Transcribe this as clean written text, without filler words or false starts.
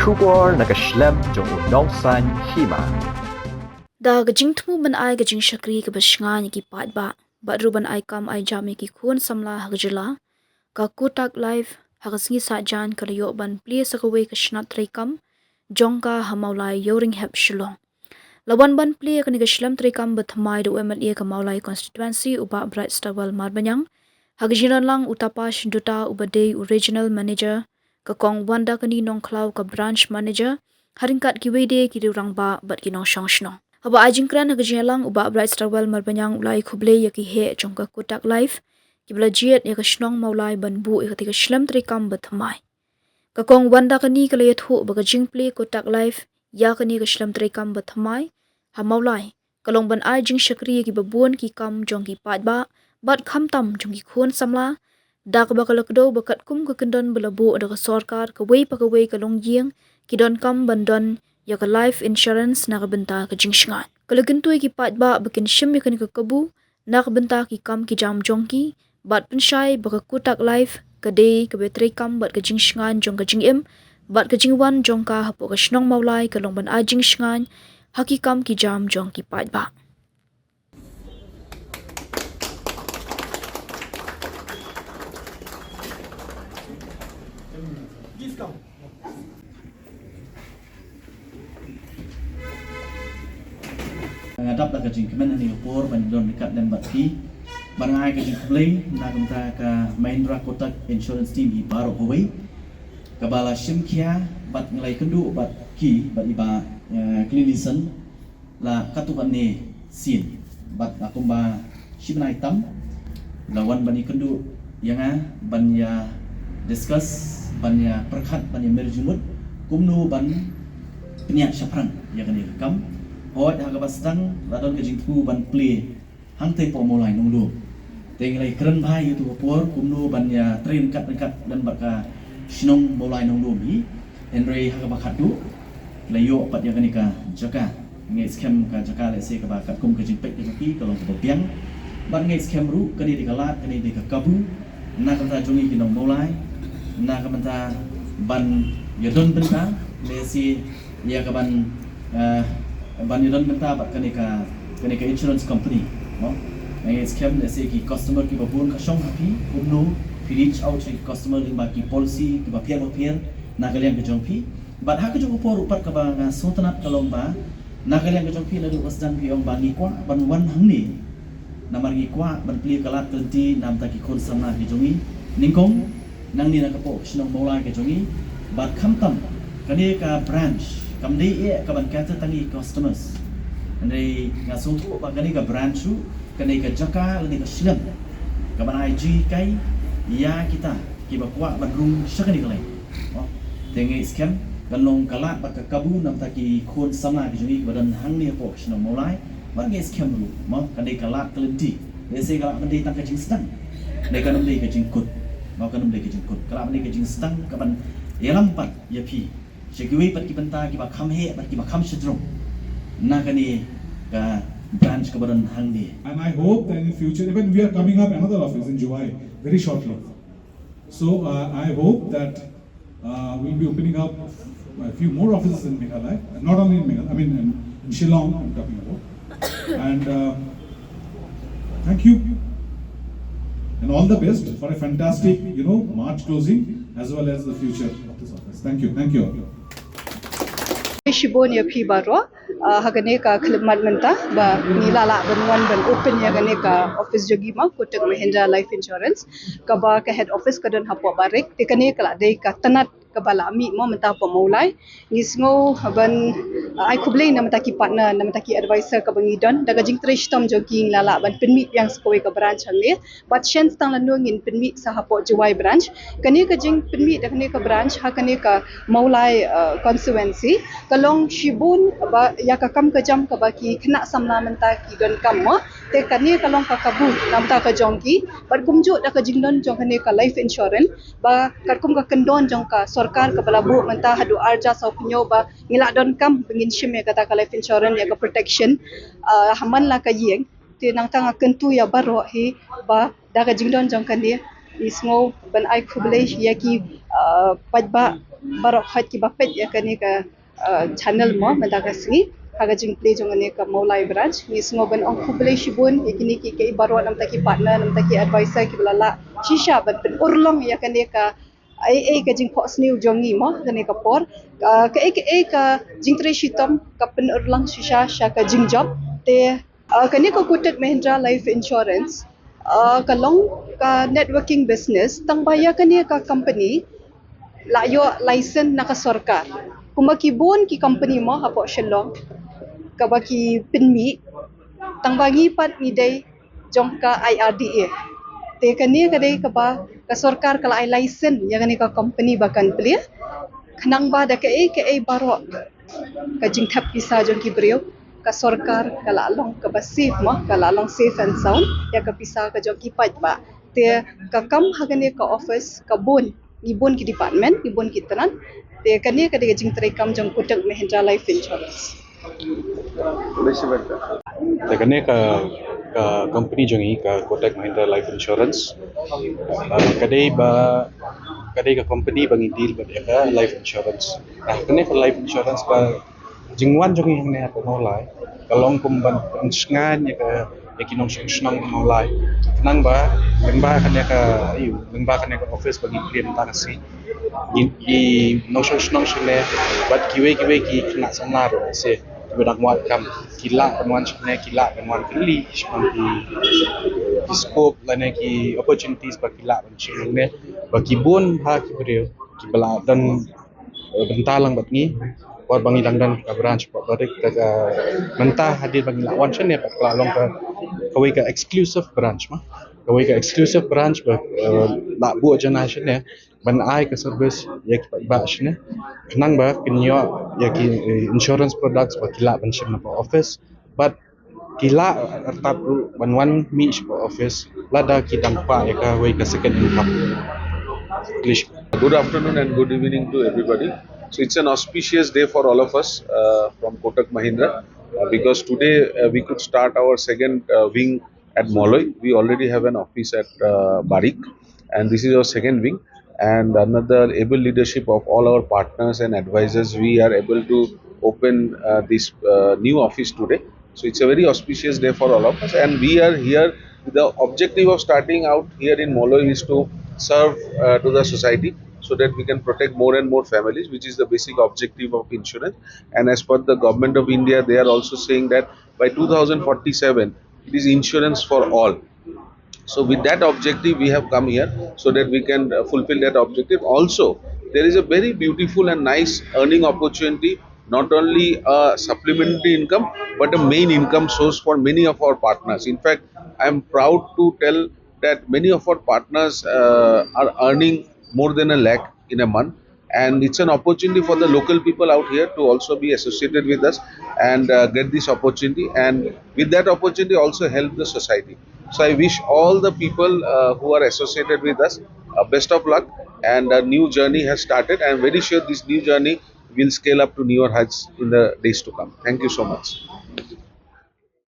Shubor na Shlem jong unong san Hima. Da gajing tumu ban ai gajing shakri ke bashnga ni ki pat ba ruban ai kam ai jami ki khun samla hagjila ka Kotak live hagasngi sa jan kalayo ban Plie sa Kawei ka shnat Treikam jongka hamaulai yoring hep Shillong lawan ban Plie ka ni ka Shlem Treikam Bathymmai do MLA ka maulai constituency uba bright stawal marbanyang hagjiran lang utapash duta ubade regional manager ka kong wanda ka ni nong klaw ka branch manager haringkat ki wede ki rang ba bat ki nong shongshno Haba ajingkran hagajialang uba bright strawel marbanyang ulai khuble yaki he chongka Kotak live kibla jiet yaka shnong maulai banbu yaka Shlem Treikam Bathymmai kakong wanda kani kalaya thu baga jingple Kotak live yakani ka Shlem Treikam Bathymmai ha maulai kalong ban ai jing shakri yaki babuan ki kam jongki patba bat kham tam jongki khun samla dak bakalakdo bakat kum ka kendon belabu ada ka sarkar ka wei pakawei kalong yeng kidon kam bandon yaka life insurance nakabenta ka jingshngan. Kalagintui ki patba bakin shim yakan ka kabu nakabenta ki kam ki jam jongki bat pensyai baka Kotak life ka day ka Treikam bat ka jingshngan jong ka jingim bat ka jingwan jong ka hapo ka shnong maulai ka longban a jingshngan haki kam ki jam jong ki patba. Ngadap la kajing kemen ni upor ban don dekat dan batki bangai kajing play na kumta ka Mahindra Kotak insurance team hi baro Kawei kabala shimkia bat ngelai kendu bat ki bat iba clinician la katukan ni sin bat akumba shibnai tam lawan bani kendu yanga ban ya discuss ban ya perkhat ban ya merjumut kumnu ban penyak syafran ya kan kam Hot haga bastang ladon ke jingku ban Plie hang te po mulai nunglu tenglai keren bhai itu por kumnu ban ya train kat dan baka shinong mulai nunglu mi enrei haga bakadu layo pat ya kanika jaka ngai scam ka jaka le se ka bakat kum ke jingpek ke ki kalau ke biang ban ngai scam ru kani di kalat kani di kabu na kanta jongi kinong mulai na kanta ban ya don benta le si ya ka ban Bandiran benta bat kanika insurance company, no? Ngai scam desi ki customer ki babun ka shong happy, umno reach out to customer lima ki policy ki bapier na kalian ke jongpi, bat hak jong upor upat ka ba nga sultanat kalong ba, na kalian ke jongpi ladu wasdan pi ong bangi kwa ban wan hangni, na margi kwa ban Plie kalat kelenti nam ta ki kon samna ki jongi, ningkong nang ni na kapo shinong maulai ke jongi, bat khamtam kanika branch kamdei kaban kata tangi customers andai ngasung tu bagani ka branchu kani ka jaka lani ka Shlem kaban IG kai ya kita ki bakwa badrung syakani kalai oh tengai scam galong kalat bak kabu nam taki khon sama ki juni badan hangni po sino mulai bangai scam lu mo kani kalat kelenti dese kalat kani tang ka jing sedang dai kanam dei ka jingkut mau kanam dei ka jingkut kalat ni ka jing sedang kaban yalampat ya pi Sekiwi pat kibenta kiba kham he pat kiba kham shidrong na kani ka branch ka badan hangdi. And I hope that in future, even we are coming up another office in July very shortly. So I hope that we'll be opening up a few more offices in Meghalaya, not only in Meghalaya, I mean in Shillong I'm talking about. And thank you and all the best for a fantastic, March closing as well as the future of this office. Thank you. Thank you. Shibon ya phi baro hagane ka khidmat menta ba nilala banwan ban open ya gane ka office jogi ma Kotak Mahindra life insurance ka ba ka head office ka don hapo barek te kane kala dei ka tanat ka bala mi mo menta po maulai ngisngo ban ai khublei na menta ki partner na menta ki advisor ka bangi don daga jing trish tom jogi lala ban penmi yang skoi ka branch hangne bat shen stang lanung in penmi sa hapo juwai branch kane ka jing penmi da kane ka branch ha kane ka maulai constituency kalong shibun ba ya ka kam ka jam ka ba ki khna samla menta ki don kam mo te kane kalong ka kabu namta ka jongki bar kumju da ka jingdon jong kane ka life insurance ba karkum ka kendon jong ka sarkar ka balabu menta hadu arja sau punyo ba ngila don kam bengin shime kata ka life insurance ya ka protection haman la ka yeng te nang tanga kentu ya baro hi ba da ka jingdon jong kane Ismo ban ai khuble ya ki pajba barok hat ki bapet ya kani ka channel mo madagasi haga jing play jong ne ka maulai branch ismo ban ong khuble shibun yakini ki barok nam taki partner nam taki advisor ki blala shisha ban urlong ya kani ka ai ka jing pos new jongi mo kani ka por ka jing tre shitom ka pen urlang shisha sha ka jing job te kani ko Kotak Mahindra Life Insurance kalong ka networking business tang baya kani ka company layo license na ka sarkar kumakibon ki company mo hapo Shillong kabaki pinmi tang bagi pat ni day jong ka IRDA te kani ka day ka ba ka sarkar kala ay license ya kani ka company bakan pli khnang ba da ka ay baro ka jing thap pisa jong ki brio ka sarkar kala long ka ba safe mo kala long safe and sound ya ka pisa ka jong ki pat ba te ka kam hagane ka office ka bon ibon ki department ibon ki tanan te kani ka de jing Treikam jong Kotak Mahindra Life Insurance Kene ka company jongi ka Kotak Mahindra Life Insurance. Kadai ka company bangi deal ba ka life insurance. Kene ka life insurance ba jingwan jongi hang ne ko molai. Kalong kumban ngan ya ka yakinong snong molai. Nang ba kene ka kene ka office bagi claim ta kasi. I no snong shne bat kiwe ki kena samnar se benak muat kam kila penwan shne kila penwan kili shpang ki scope lane ki opportunities ba kila ban shne ba kibun ha ki brio ki bala dan bentalang bat ni war bangi dangdan ka branch ba barik ka mentah hadir bangi lawan shne ba kalong ka Kawei ka exclusive branch ma Kawei ka exclusive branch ba la bu jana shne ban ai ka service ya ki ba shne nang ba kinyo ya ki insurance products ba kila ban shim na office but kila tap ban one mi pa office lada ki dampa ya ka wei ka second income English. Good afternoon and good evening to everybody. So it's an auspicious day for all of us from Kotak Mahindra because today we could start our second wing at Moloi. We already have an office at Barik, and this is our second wing. And another able leadership of all our partners and advisors, we are able to open this new office today. So it's a very auspicious day for all of us, and we are here. The objective of starting out here in Moloi is to serve to the society so that we can protect more and more families, which is the basic objective of insurance. And as per the government of India, they are also saying that by 2047 it is insurance for all. So with that objective we have come here so that we can fulfill that objective. Also there is a very beautiful and nice earning opportunity, not only a supplementary income but a main income source for many of our partners. In fact, I am proud to tell that many of our partners are earning more than a lakh in a month, and it's an opportunity for the local people out here to also be associated with us and get this opportunity, and with that opportunity also help the society. So I wish all the people who are associated with us best of luck, and a new journey has started. I am very sure this new journey will scale up to newer heights in the days to come. Thank you so much.